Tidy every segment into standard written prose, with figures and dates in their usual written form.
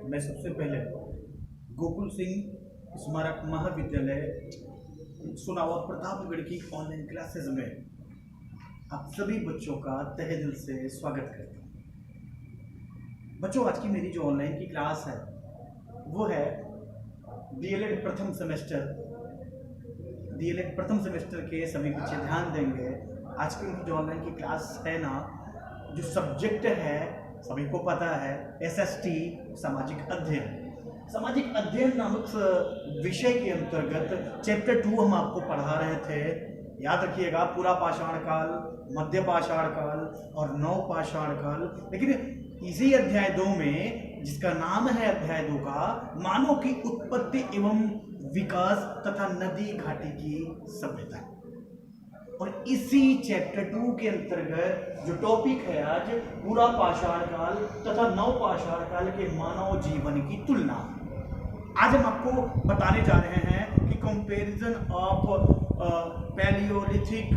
मैं सबसे पहले गोकुल सिंह स्मारक महाविद्यालय सुनावा प्रतापगढ़ की ऑनलाइन क्लासेस में आप सभी बच्चों का तहे दिल से स्वागत करता हूँ। बच्चों, आज की मेरी जो ऑनलाइन की क्लास है वो है डीएलएड प्रथम सेमेस्टर के सभी बच्चे ध्यान देंगे। आज की जो ऑनलाइन की क्लास है ना, जो सब्जेक्ट है सभी को पता है, एसएसटी सामाजिक अध्ययन नामक विषय के अंतर्गत चैप्टर 2 हम आपको पढ़ा रहे थे। याद रखिएगा, पूरा पाषाण काल, मध्य पाषाण काल और नव पाषाण काल। लेकिन इसी अध्याय 2 में, जिसका नाम है अध्याय 2 का, मानव की उत्पत्ति एवं विकास तथा नदी घाटी की सभ्यता, और इसी चैप्टर 2 के अंतर्गत जो टॉपिक है आज, पूरा पाषाण काल तथा नव पाषाण काल के मानव जीवन की तुलना। आज हम आपको बताने जा रहे हैं कि comparison of paleolithic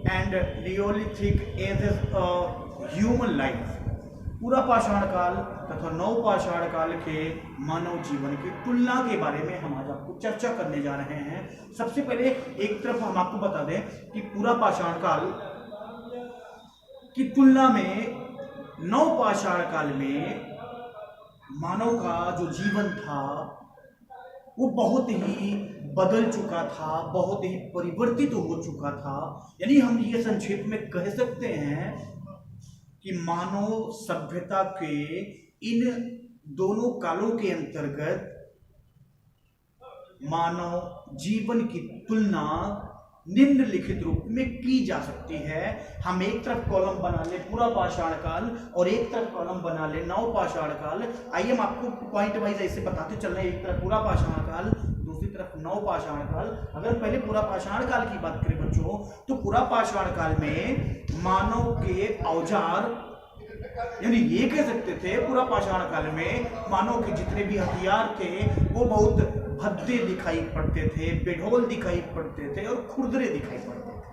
and neolithic ages human life, पूरा पाषाण काल तथा नव पाषाण काल के मानव जीवन की तुलना के बारे में हम आज आपको चर्चा करने जा रहे हैं। सबसे पहले एक तरफ हम आपको बता दें कि पूरा पाषाण काल की तुलना में नव पाषाण काल में मानव का जो जीवन था वो बहुत ही बदल चुका था, बहुत ही परिवर्तित हो चुका था। यानी हम ये संक्षेप में कह सकते हैं कि मानव सभ्यता के इन दोनों कालों के अंतर्गत मानव जीवन की तुलना निम्नलिखित रूप में की जा सकती है। हम एक तरफ कॉलम बना ले पूरा पाषाण काल और एक तरफ कॉलम बना ले नव पाषाण काल। आइए हम आपको पॉइंट वाइज ऐसे बताते चल रहे हैं। एक तरफ पूरा पाषाण काल, दूसरी तरफ नव पाषाण काल। अगर पहले पूरा पाषाण काल की बात करें बच्चों, तो पूरा पाषाण काल में मानव के औजार, यानी ये कह सकते थे पूरा पाषाण काल में मानव के जितने भी हथियार थे वो बहुत भद्दे दिखाई पड़ते थे, बेढोल दिखाई पड़ते थे और खुरदरे दिखाई पड़ते थे।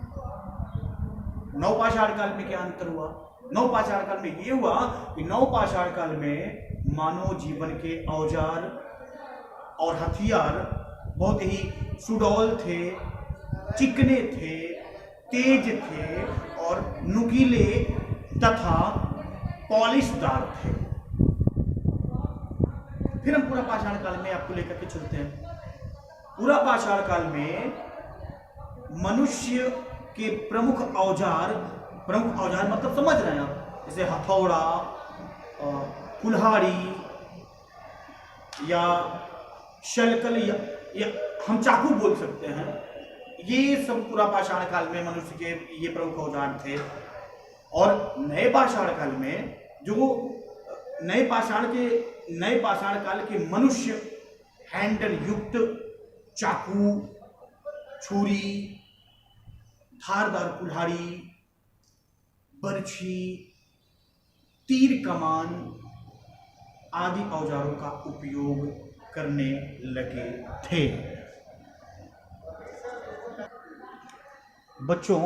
नव पाषाण काल में क्या अंतर हुआ? नव पाषाण काल में ये हुआ कि नव पाषाण काल में मानव जीवन के औजार और हथियार बहुत ही सुडौल थे, चिकने थे, तेज थे और नुकीले तथा पॉलिशदार थे। फिर हम पूरा पाषाण काल में आपको लेकर के चलते हैं। पूरा पाषाण काल में मनुष्य के प्रमुख औजार मतलब समझ रहे हैं आप, जैसे हथौड़ा, कुल्हाड़ी या शलकल या हम चाकू बोल सकते हैं, ये सब पूरा पाषाण काल में मनुष्य के ये प्रमुख औजार थे। और नए पाषाण काल में जो नए पाषाण काल के मनुष्य हैंडल युक्त चाकू, छुरी, धारदार कुल्हाड़ी, बर्छी, तीर कमान आदि औजारों का उपयोग करने लगे थे। बच्चों,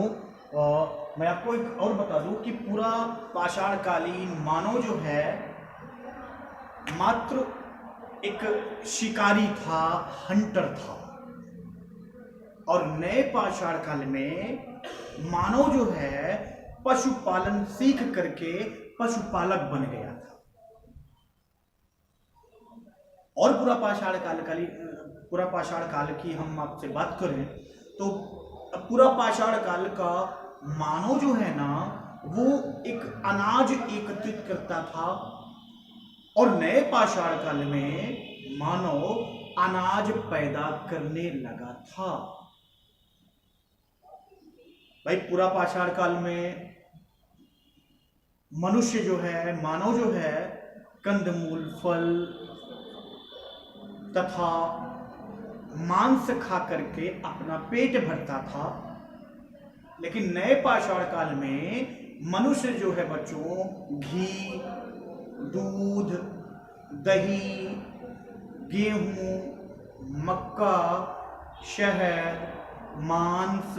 मैं आपको एक और बता दूं कि पूरा पाषाणकालीन मानव जो है मात्र एक शिकारी था, हंटर था। और नए पाषाण काल में मानव जो है पशुपालन सीख करके पशुपालक बन गया था। और पूरा पाषाण काल की हम आपसे बात करें तो पूरा पाषाण काल का मानव जो है ना, वो एक अनाज एकत्रित करता था। और नए पाषाण काल में मानव अनाज पैदा करने लगा था। भाई, पूरा पाषाण काल में मानव जो है कंदमूल, फल तथा मांस खा करके अपना पेट भरता था। लेकिन नए पाषाण काल में मनुष्य जो है बच्चों, घी, दूध, दही, गेहूं, मक्का, शहद, मांस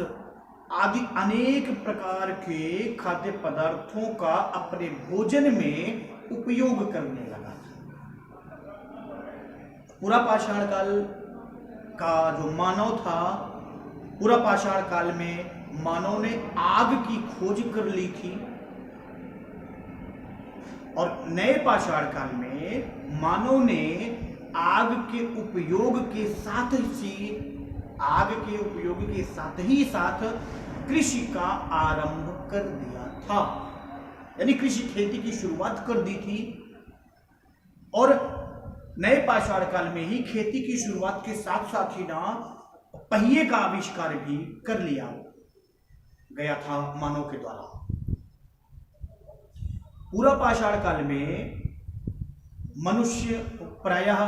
आदि अनेक प्रकार के खाद्य पदार्थों का अपने भोजन में उपयोग करने लगा था। पूरा पाषाण काल का जो मानव था, पूरा पाषाण काल में मानव ने आग की खोज कर ली थी, और नए पाषाण काल में मानव ने आग के उपयोग के साथ ही साथ कृषि का आरंभ कर दिया था। यानी कृषि खेती की शुरुआत कर दी थी, और नए पाषाण काल में ही खेती की शुरुआत के साथ साथ ही ना पहिए का आविष्कार भी कर लिया गया था मानव के द्वारा। पूरा पाषाण काल में मनुष्य प्रायः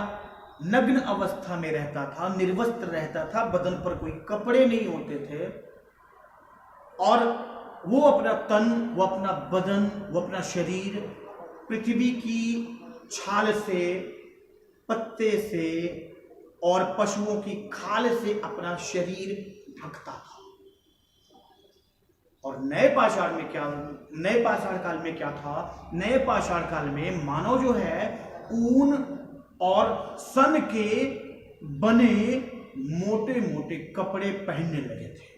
नग्न अवस्था में रहता था, निर्वस्त्र रहता था, बदन पर कोई कपड़े नहीं होते थे, और वो अपना तन, वो अपना बदन, वो अपना शरीर पृथ्वी की छाल से, पत्ते से और पशुओं की खाल से अपना शरीर ढकता था। और नए पाषाण काल में क्या था? नए पाषाण काल में मानव जो है ऊन और सन के बने मोटे मोटे कपड़े पहनने लगे थे।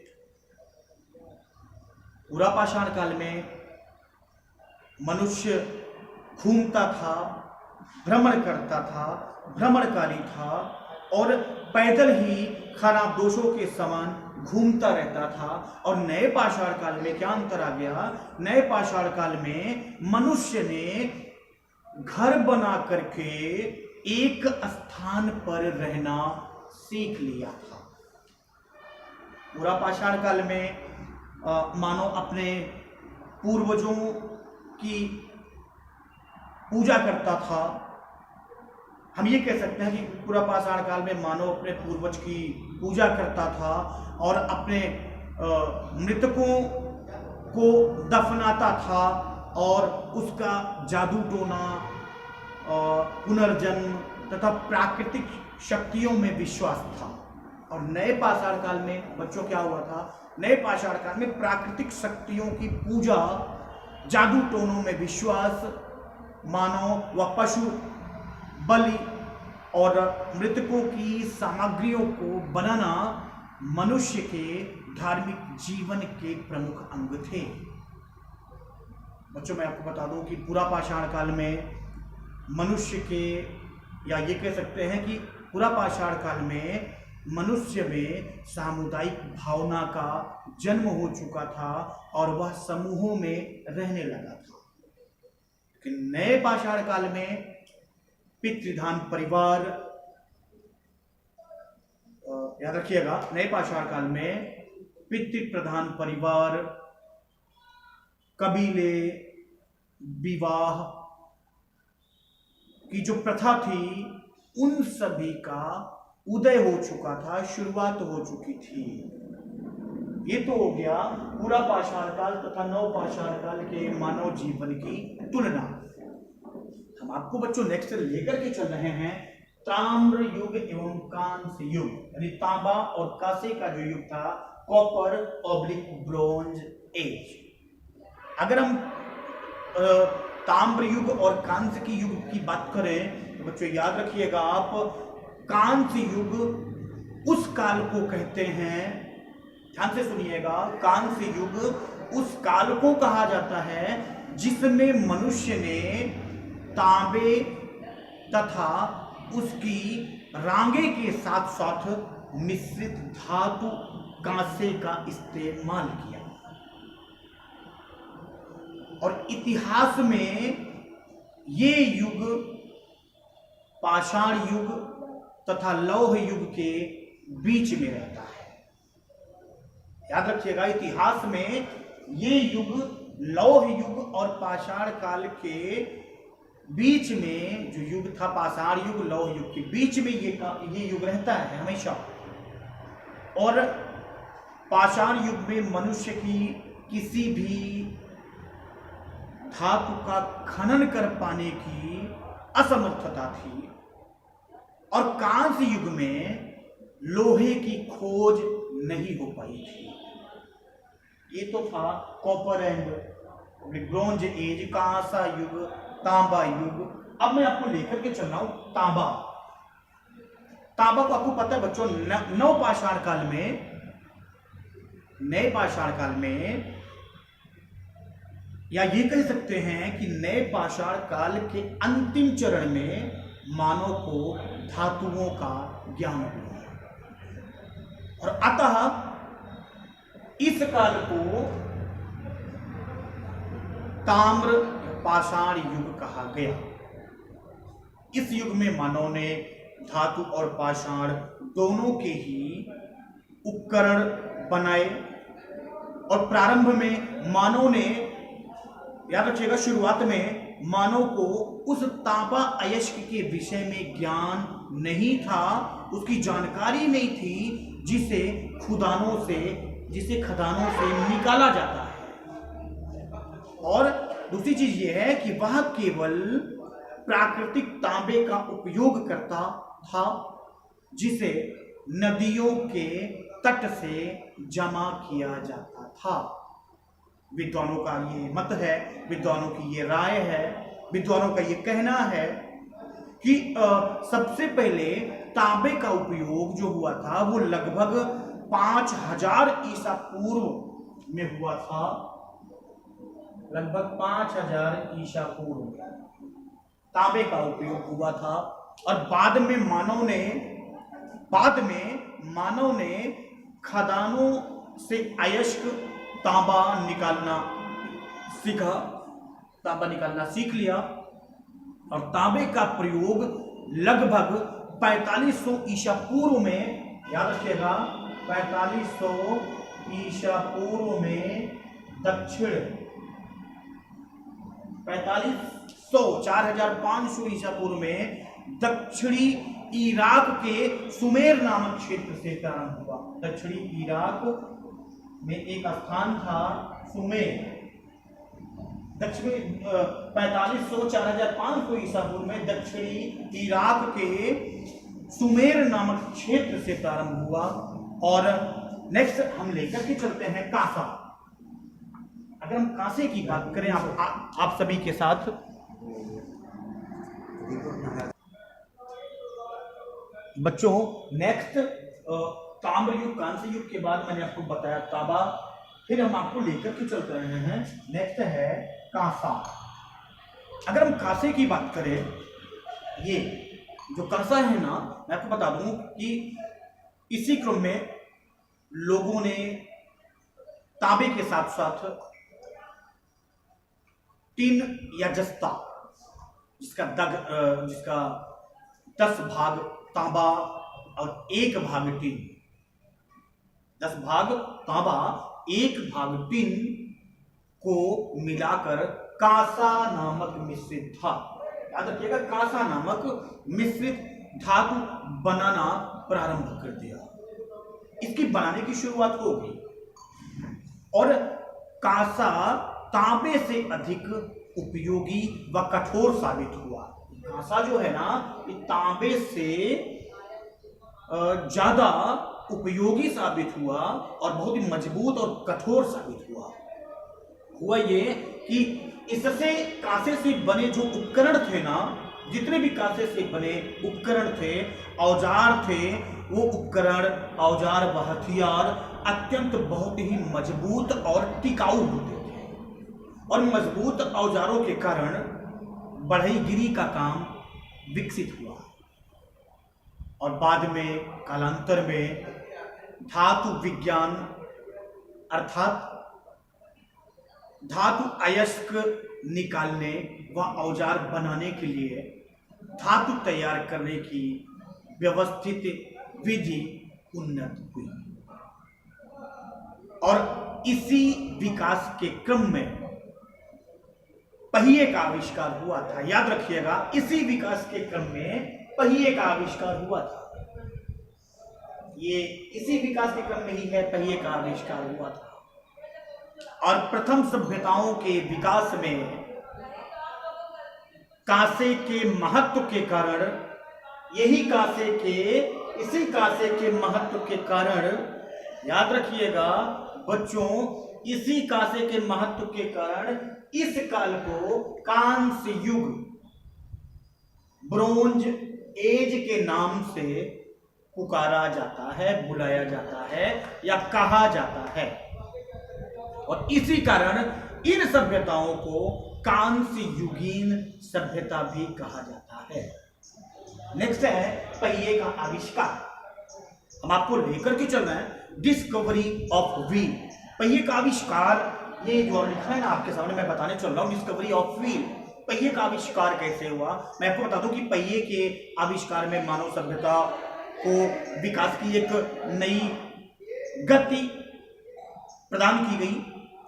पूरा पाषाण काल में मनुष्य घूमता था, भ्रमण करता था, भ्रमणकारी था, और पैदल ही खरगोशों के समान घूमता रहता था। और नए पाषाण काल में क्या अंतर आ गया? नए पाषाण काल में मनुष्य ने घर बना करके एक स्थान पर रहना सीख लिया था। पूरा पाषाण काल में मानव अपने पूर्वजों की पूजा करता था। हम ये कह सकते हैं कि पूरा पाषाण काल में मानव अपने पूर्वज की पूजा करता था और अपने मृतकों को दफनाता था, और उसका जादू टोना, पुनर्जन्म तथा प्राकृतिक शक्तियों में विश्वास था। और नए पाषाण काल में बच्चों क्या हुआ था? नए पाषाण काल में प्राकृतिक शक्तियों की पूजा, जादू टोनों में विश्वास, मानव व पशु बलि और मृतकों की सामग्रियों को बनाना मनुष्य के धार्मिक जीवन के प्रमुख अंग थे। बच्चों, मैं आपको बता दूं कि पूरा पाषाण काल में मनुष्य के, या ये कह सकते हैं कि पूरा पाषाण काल में मनुष्य में सामुदायिक भावना का जन्म हो चुका था और वह समूहों में रहने लगा था। लेकिन नए पाषाण काल में पितृधान परिवार, याद रखिएगा, नए पाषाण काल में पितृप्रधान परिवार, कबीले, विवाह की जो प्रथा थी, उन सभी का उदय हो चुका था, शुरुआत हो चुकी थी। ये तो हो गया पूरा पाषाण काल तथा नव पाषाण काल के मानव जीवन की तुलना। हम आपको बच्चों नेक्स्ट लेकर के चल रहे हैं ताम्र युग एवं कांस्य युग, यानी तांबा और कांसे का जो युग था, कॉपर ऑब्लिक ब्रोंज एज। अगर हम ताम्र युग और कांस्य की युग की बात करें तो बच्चों याद रखिएगा आप, कांस्य युग उस काल को कहते हैं, ध्यान से सुनिएगा, कांस्य युग उस काल को कहा जाता है जिसमें मनुष्य ने तांबे तथा उसकी रांगे के साथ साथ मिश्रित धातु कांसे का इस्तेमाल किया। और इतिहास में ये युग पाषाण युग तथा लौह युग के बीच में रहता है। याद रखिएगा, इतिहास में ये युग लौह युग और पाषाण काल के बीच में जो युग था, पाषाण युग लौह युग के बीच में ये युग रहता है हमेशा। और पाषाण युग में मनुष्य की किसी भी धातु का खनन कर पाने की असमर्थता थी, और कांस्य युग में लोहे की खोज नहीं हो पाई थी। ये तो था कॉपर एंड ब्रोंज एज, कांसा युग, तांबा युग। अब मैं आपको लेकर के चल रहा हूं तांबा। तांबा को आपको पता है बच्चों, नव पाषाण काल में, नए पाषाण काल में, या ये कह सकते हैं कि नए पाषाण काल के अंतिम चरण में मानव को धातुओं का ज्ञान हुआ, और अतः इस काल को ताम्र पाषाण युग कहा गया। इस युग में मानव ने धातु और पाषाण दोनों के ही उपकरण बनाए, और प्रारंभ में मानव ने, याद रखिएगा, शुरुआत में मानव को उस तांबा अयस्क के विषय में ज्ञान नहीं था, उसकी जानकारी नहीं थी जिसे खदानों से निकाला जाता है। और दूसरी चीज यह है कि वह केवल प्राकृतिक तांबे का उपयोग करता था, जिसे नदियों के तट से जमा किया जाता था। विद्वानों का ये मत है, विद्वानों की ये राय है, विद्वानों का ये कहना है कि सबसे पहले तांबे का उपयोग जो हुआ था वो लगभग 5000 ईसा पूर्व में हुआ था, लगभग 5000 ईसा पूर्व में तांबे का उपयोग हुआ था। और बाद में मानव ने खदानों से अयस्क तांबा निकालना सीख लिया, और तांबे का प्रयोग लगभग 4500 ईसा पूर्व में, याद रखिएगा, 4500 ईसा पूर्व में दक्षिण 4500 ईसा पूर्व में दक्षिणी इराक के सुमेर नामक क्षेत्र से प्रारंभ हुआ। दक्षिणी इराक में एक स्थान था सुमेर, दक्षिणी 4500 4500 ईसा पूर्व में दक्षिणी इराक के सुमेर नामक क्षेत्र से प्रारंभ हुआ। और नेक्स्ट हम लेकर के चलते हैं कांसा। अगर हम कांसे की बात करें आप सभी के साथ, बच्चों, नेक्स्ट ताम्र युग, कांस्य युग के बाद मैंने आपको बताया तांबा, फिर हम आपको लेकर के चलते रहे हैं, नेक्स्ट है कांसा। अगर हम कांसे की बात करें, ये जो कांसा है ना, मैं आपको बता दूं कि इसी क्रम में लोगों ने तांबे के साथ साथ टिन या जस्ता, जिसका 10 भाग तांबा और 1 भाग टिन, 10 भाग तांबा 1 भाग टिन को मिलाकर कांसा नामक मिश्रित धातु, याद रखिएगा, कांसा नामक मिश्रित धातु बनाना प्रारंभ कर दिया। इसकी बनाने की शुरुआत हो गई, और कांसा तांबे से अधिक उपयोगी व कठोर साबित हुआ। कांसा जो है ना, ये तांबे से ज्यादा उपयोगी साबित हुआ और बहुत ही मजबूत और कठोर साबित हुआ ये कि इससे, कांसे से बने जो उपकरण थे ना, जितने भी कांसे से बने उपकरण थे, औजार थे, वो उपकरण, औजार व हथियार अत्यंत बहुत ही मजबूत और टिकाऊ होते थे। और मजबूत औजारों के कारण बढ़ईगिरी का काम विकसित हुआ, और बाद में कालांतर में धातु विज्ञान अर्थात धातु अयस्क निकालने व औजार बनाने के लिए धातु तैयार करने की व्यवस्थित विधि उन्नत हुई। और इसी विकास के क्रम में पहिए का आविष्कार हुआ था। याद रखिएगा, इसी विकास के क्रम में पहिए का आविष्कार हुआ था। ये इसी विकास के क्रम में ही है, पहिए का आविष्कार हुआ था। और प्रथम सभ्यताओं के विकास में कांसे के महत्व के कारण, इसी कांसे के महत्व के कारण, याद रखिएगा बच्चों, इसी कांसे के महत्व के कारण इस काल को कांस्य युग, ब्रोंज एज के नाम से पुकारा जाता है, बुलाया जाता है या कहा जाता है। और इसी कारण इन सभ्यताओं को कांस्य युगीन सभ्यता भी कहा जाता है। नेक्स्ट है पहिए का आविष्कार। हम आपको लेकर के चल रहे हैं डिस्कवरी ऑफ व्हील। पहिए का आविष्कार, ये जो लिखा है ना आपके सामने, मैं बताने चल रहा हूं डिस्कवरी ऑफ व्हील। पहिए का आविष्कार कैसे हुआ, मैं आपको बता दूं कि पहिए के आविष्कार में मानव सभ्यता को विकास की एक नई गति प्रदान की गई।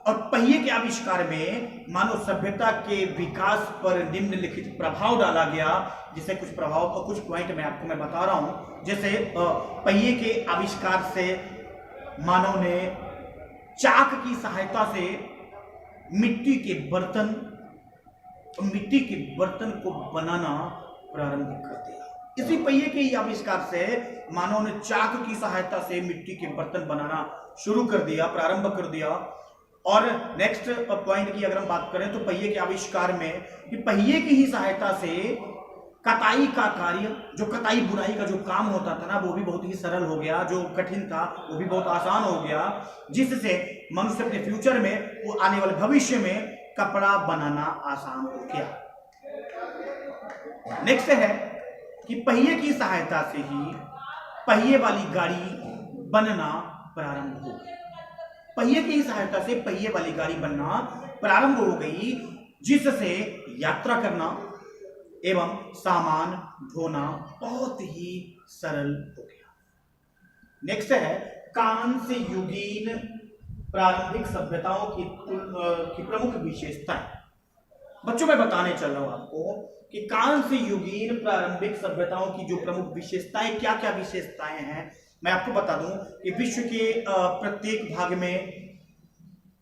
और पहिए के आविष्कार में मानव सभ्यता के विकास पर निम्नलिखित प्रभाव डाला गया, जिसे कुछ प्रभाव और कुछ पॉइंट मैं बता रहा हूं। जैसे पहिए के आविष्कार से मानव ने चाक की सहायता से मिट्टी के बर्तन को बनाना प्रारंभ कर दिया। इसी पहिए के आविष्कार से मानव ने चाक की सहायता से मिट्टी के बर्तन बनाना शुरू कर दिया, प्रारंभ कर दिया। और नेक्स्ट पॉइंट की अगर हम बात करें तो पहिए के आविष्कार में कि पहिए की ही सहायता से कताई का कार्य, जो कताई बुनाई का जो काम होता था ना, वो भी बहुत ही सरल हो गया। जो कठिन था वो भी बहुत आसान हो गया, जिससे मनुष्य अपने फ्यूचर में, वो आने वाले भविष्य में कपड़ा बनाना आसान हो गया। नेक्स्ट है कि पहिए की सहायता से ही पहिए वाली गाड़ी बनना प्रारंभ हो गई। पहिए की सहायता से पहिए वाली गाड़ी बनना प्रारंभ हो गई, जिससे यात्रा करना एवं सामान ढोना बहुत ही सरल हो गया। नेक्स्ट है कांस्य युगीन प्रारंभिक सभ्यताओं की प्रमुख विशेषताएं। बच्चों मैं बताने चल रहा हूं आपको कि कांस्य युगीन प्रारंभिक सभ्यताओं की जो प्रमुख विशेषताएं, क्या क्या विशेषताएं हैं, मैं आपको बता दूं कि विश्व के प्रत्येक भाग में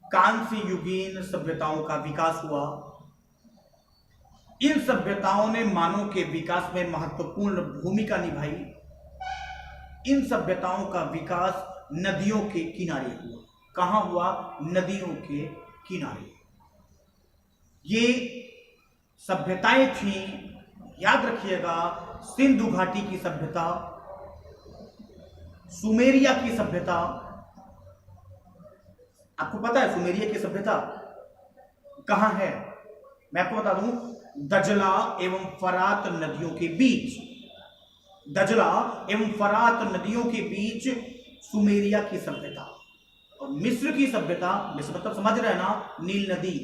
कांस्य युगीन सभ्यताओं का विकास हुआ। इन सभ्यताओं ने मानव के विकास में महत्वपूर्ण भूमिका निभाई। इन सभ्यताओं का विकास नदियों के किनारे हुआ। कहां हुआ? नदियों के किनारे। ये सभ्यताएं थी, याद रखिएगा, सिंधु घाटी की सभ्यता, सुमेरिया की सभ्यता। आपको पता है सुमेरिया की सभ्यता कहां है? मैं आपको बता दूं, दजला एवं फरात नदियों के बीच, दजला एवं फरात नदियों के बीच सुमेरिया की सभ्यता। और मिस्र की सभ्यता, मिस्र मतलब समझ रहे हैं ना, नील नदी,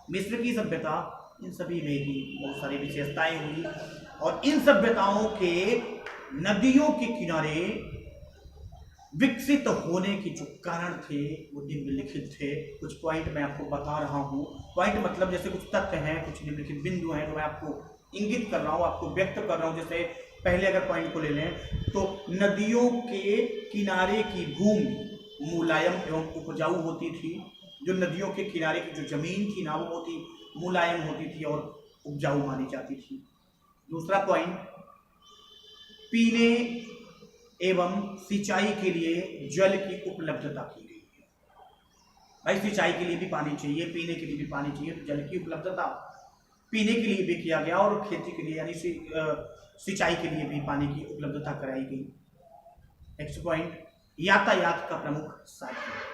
मिस्र की सभ्यता, इन सभी में भी बहुत सारी विशेषताएं हुई। और इन सभ्यताओं के नदियों के किनारे विकसित होने के जो कारण थे वो निम्नलिखित थे। कुछ पॉइंट मैं आपको बता रहा हूं। पॉइंट मतलब जैसे कुछ तथ्य हैं, कुछ निम्नलिखित बिंदु हैं जो मैं आपको इंगित कर रहा हूं, आपको व्यक्त कर रहा हूं। जैसे पहले अगर पॉइंट को ले लें तो नदियों के किनारे की भूमि मुलायम एवं उपजाऊ होती थी। जो नदियों के किनारे की जो जमीन थी ना, वो बहुत ही मुलायम होती थी और उपजाऊ मानी जाती थी। दूसरा पॉइंट, पीने एवं सिंचाई के लिए जल की उपलब्धता की गई है। भाई सिंचाई के लिए भी पानी चाहिए, पीने के लिए भी पानी चाहिए, तो जल की उपलब्धता पीने के लिए भी किया गया और खेती के लिए यानी सिंचाई के लिए भी पानी की उपलब्धता कराई गई। नेक्स्ट पॉइंट, यातायात का प्रमुख साधन।